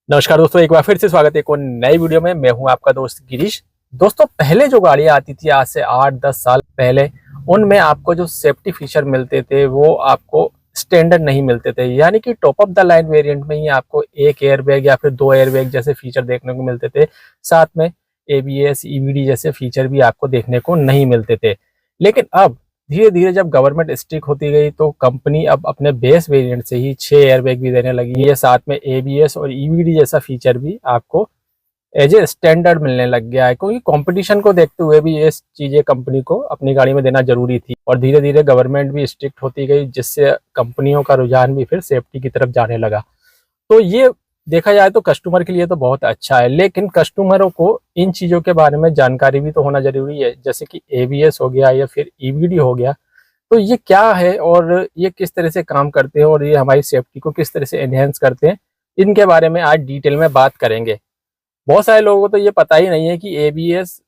नमस्कार दोस्तों, एक बार फिर से स्वागत है एक और नई वीडियो में। मैं हूं आपका दोस्त गिरीश। दोस्तों, पहले जो गाड़ियां आती थी आज से 8-10 साल पहले, उनमें आपको जो सेफ्टी फीचर मिलते थे वो आपको स्टैंडर्ड नहीं मिलते थे। यानी कि top of the line variant में ही आपको एक एयरबैग या फिर दो एयरबैग जैसे फीचर देखने को मिलते थे। साथ में एबीएस, ईवीडी जैसे फीचर भी आपको देखने को नहीं मिलते थे। लेकिन अब धीरे धीरे जब गवर्नमेंट स्ट्रिक्ट होती गई तो कंपनी अब अपने बेस वेरिएंट से ही 6 एयरबैग भी देने लगी है। साथ में एबीएस और ईवीडी जैसा फीचर भी आपको एज ए स्टैंडर्ड मिलने लग गया है, क्योंकि कंपटीशन को देखते हुए भी ये चीजें कंपनी को अपनी गाड़ी में देना जरूरी थी। और धीरे धीरे गवर्नमेंट भी स्ट्रिक्ट होती गई, जिससे कंपनियों का रुझान भी फिर सेफ्टी की तरफ जाने लगा। तो ये देखा जाए तो कस्टमर के लिए तो बहुत अच्छा है, लेकिन कस्टमरों को इन चीज़ों के बारे में जानकारी भी तो होना जरूरी है। जैसे कि एबीएस हो गया या फिर ईवीडी हो गया, तो ये क्या है और ये किस तरह से काम करते हैं और ये हमारी सेफ्टी को किस तरह से एनहेंस करते हैं, इनके बारे में आज डिटेल में बात करेंगे। बहुत सारे लोगों को तो ये पता ही नहीं है कि एबीएस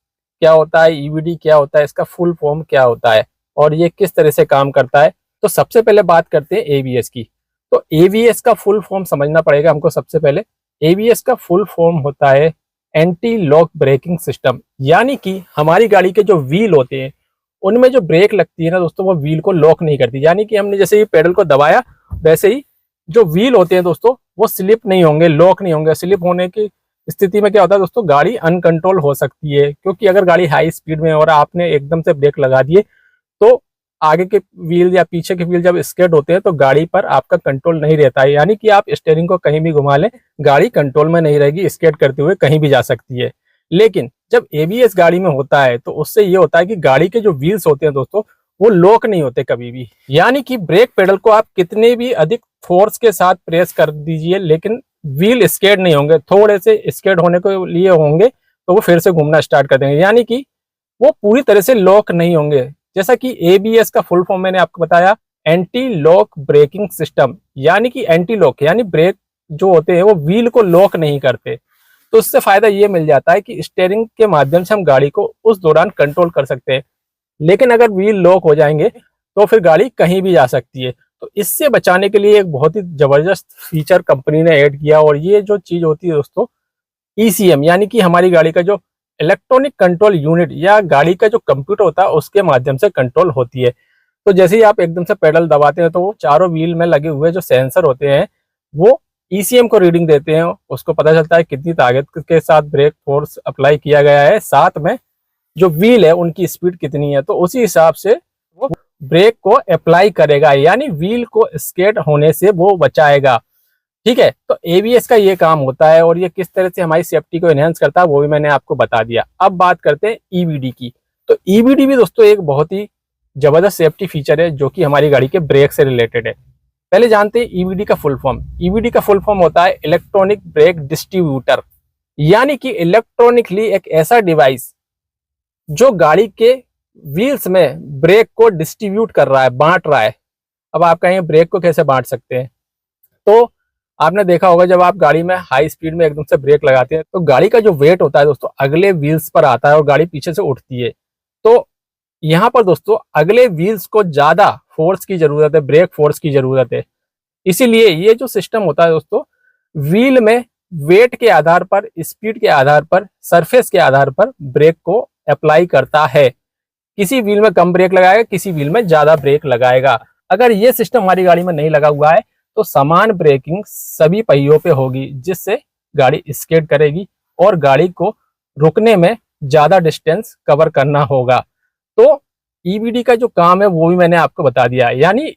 क्या होता है, ईवीडी क्या होता है, इसका फुल फॉर्म क्या होता है और ये किस तरह से काम करता है। तो सबसे पहले बात करते हैं एबीएस की। तो एबीएस का फुल फॉर्म समझना पड़ेगा हमको। सबसे पहले एबीएस का फुल फॉर्म होता है एंटी लॉक ब्रेकिंग सिस्टम। यानी कि हमारी गाड़ी के जो व्हील होते हैं उनमें जो ब्रेक लगती है ना दोस्तों, वो व्हील को लॉक नहीं करती। यानी कि हमने जैसे ही पेडल को दबाया, वैसे ही जो व्हील होते हैं दोस्तों वो स्लिप नहीं होंगे, लॉक नहीं होंगे। स्लिप होने की स्थिति में क्या होता है दोस्तों, गाड़ी अनकंट्रोल हो सकती है। क्योंकि अगर गाड़ी हाई स्पीड में और आपने एकदम से ब्रेक लगा दिए तो आगे के व्हील या पीछे के व्हील जब स्किड होते हैं तो गाड़ी पर आपका कंट्रोल नहीं रहता है। यानी कि आप स्टीयरिंग को कहीं भी घुमा लें, गाड़ी कंट्रोल में नहीं रहेगी, स्किड करते हुए कहीं भी जा सकती है। लेकिन जब एबीएस गाड़ी में होता है तो उससे ये होता है कि गाड़ी के जो व्हील्स होते हैं दोस्तों वो लॉक नहीं होते कभी भी। यानी कि ब्रेक पेडल को आप कितने भी अधिक फोर्स के साथ प्रेस कर दीजिए, लेकिन व्हील स्किड नहीं होंगे। थोड़े से स्किड होने के लिए होंगे तो वो फिर से घूमना स्टार्ट कर देंगे। यानी कि वो पूरी तरह से लॉक नहीं होंगे। जैसा कि एबीएस का फुल फॉर्म मैंने आपको बताया, एंटी लॉक ब्रेकिंग सिस्टम। यानी कि एंटी लॉक यानी ब्रेक जो होते हैं वो व्हील को लॉक नहीं करते। तो उससे फायदा ये मिल जाता है कि स्टीयरिंग के माध्यम से हम गाड़ी को उस दौरान कंट्रोल कर सकते हैं। लेकिन अगर व्हील लॉक हो जाएंगे तो फिर गाड़ी कहीं भी जा सकती है। तो इससे बचाने के लिए एक बहुत ही जबरदस्त फीचर कंपनी ने ऐड किया, और ये जो चीज होती है दोस्तों ईसीएम, यानी कि हमारी गाड़ी का जो इलेक्ट्रॉनिक कंट्रोल यूनिट या गाड़ी का जो कंप्यूटर होता है उसके माध्यम से कंट्रोल होती है। तो जैसे ही आप एकदम से पेडल दबाते हैं तो वो चारों व्हील में लगे हुए जो सेंसर होते हैं वो ईसीएम को रीडिंग देते हैं। उसको पता चलता है कितनी ताकत के साथ ब्रेक फोर्स अप्लाई किया गया है, साथ में जो व्हील है उनकी स्पीड कितनी है, तो उसी हिसाब से वो ब्रेक को अप्लाई करेगा। यानी व्हील को स्किड होने से वो बचाएगा। ठीक है, तो एबीएस का ये काम होता है और ये किस तरह से हमारी सेफ्टी को एनहांस करता है वो भी मैंने आपको बता दिया। अब बात करते हैं ईवीडी की। तो ईवीडी भी दोस्तों एक बहुत ही जबरदस्त सेफ्टी फीचर है जो कि हमारी गाड़ी के ब्रेक से रिलेटेड है। पहले जानते हैं ईवीडी का फुल फॉर्म। ईवीडी का फुल फॉर्म होता है इलेक्ट्रॉनिक ब्रेक डिस्ट्रीब्यूटर। यानी कि इलेक्ट्रॉनिकली एक ऐसा डिवाइस जो गाड़ी के व्हील्स में ब्रेक को डिस्ट्रीब्यूट कर रहा है, बांट रहा है। अब आप कहेंगे ब्रेक को कैसे बांट सकते हैं, तो आपने देखा होगा जब आप गाड़ी में हाई स्पीड में एकदम से ब्रेक लगाते हैं तो गाड़ी का जो वेट होता है दोस्तों अगले व्हील्स पर आता है और गाड़ी पीछे से उठती है। तो यहाँ पर दोस्तों अगले व्हील्स को ज्यादा फोर्स की जरूरत है, ब्रेक फोर्स की जरूरत है। इसीलिए ये जो सिस्टम होता है दोस्तों, व्हील में वेट के आधार पर, स्पीड के आधार पर, सरफेस के आधार पर ब्रेक को अप्लाई करता है। किसी व्हील में कम ब्रेक लगाएगा, किसी व्हील में ज्यादा ब्रेक लगाएगा। अगर ये सिस्टम हमारी गाड़ी में नहीं लगा हुआ है तो समान ब्रेकिंग सभी पहियों पे होगी, जिससे गाड़ी स्किड करेगी और गाड़ी को रुकने में ज्यादा डिस्टेंस कवर करना होगा। तो ईवीडी का जो काम है वो भी मैंने आपको बता दिया। यानी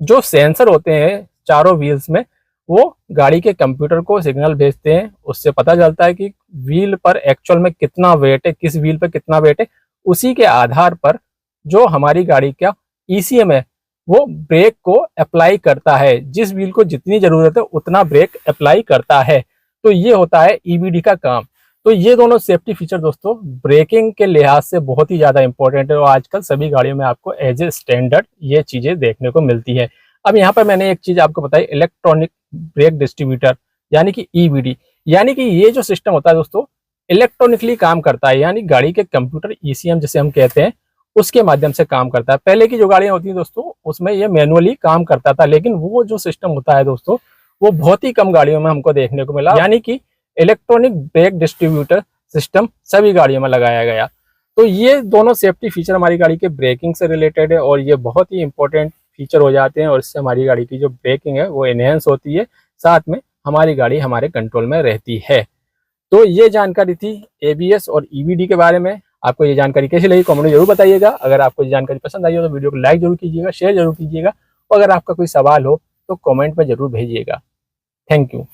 जो सेंसर होते हैं चारों व्हील्स में वो गाड़ी के कंप्यूटर को सिग्नल भेजते हैं। उससे पता चलता है कि व्हील पर एक्चुअल में कितना वेट है, किस व्हील पर कितना वेट है। उसी के आधार पर जो हमारी गाड़ी का ईसीएम है वो ब्रेक को अप्लाई करता है। जिस व्हील को जितनी जरूरत है उतना ब्रेक अप्लाई करता है। तो ये होता है ईवीडी का काम। तो ये दोनों सेफ्टी फीचर दोस्तों ब्रेकिंग के लिहाज से बहुत ही ज्यादा इंपॉर्टेंट है और आजकल सभी गाड़ियों में आपको एज ए स्टैंडर्ड ये चीजें देखने को मिलती है। अब यहाँ पर मैंने एक चीज आपको बताई, इलेक्ट्रॉनिक ब्रेक डिस्ट्रीब्यूटर यानी कि ईवीडी। यानी कि ये जो सिस्टम होता है दोस्तों इलेक्ट्रॉनिकली काम करता है। यानी गाड़ी के कंप्यूटर ईसीएम जिसे हम कहते हैं उसके माध्यम से काम करता है। पहले की जो गाड़ियां होती हैं दोस्तों उसमें ये मैनुअली काम करता था, लेकिन वो जो सिस्टम होता है दोस्तों वो बहुत ही कम गाड़ियों में हमको देखने को मिला। यानी कि इलेक्ट्रॉनिक ब्रेक डिस्ट्रीब्यूटर सिस्टम सभी गाड़ियों में लगाया गया। तो ये दोनों सेफ्टी फीचर हमारी गाड़ी के ब्रेकिंग से रिलेटेड है और ये बहुत ही इंपॉर्टेंट फीचर हो जाते हैं और इससे हमारी गाड़ी की जो ब्रेकिंग है वो एनहेंस होती है, साथ में हमारी गाड़ी हमारे कंट्रोल में रहती है। तो ये जानकारी थी एबीएस और ईवीडी के बारे में। आपको ये जानकारी कैसी लगी कमेंट में जरूर बताइएगा। अगर आपको ये जानकारी पसंद आई हो तो वीडियो को लाइक जरूर कीजिएगा, शेयर जरूर कीजिएगा और अगर आपका कोई सवाल हो तो कमेंट में जरूर भेजिएगा। Thank you.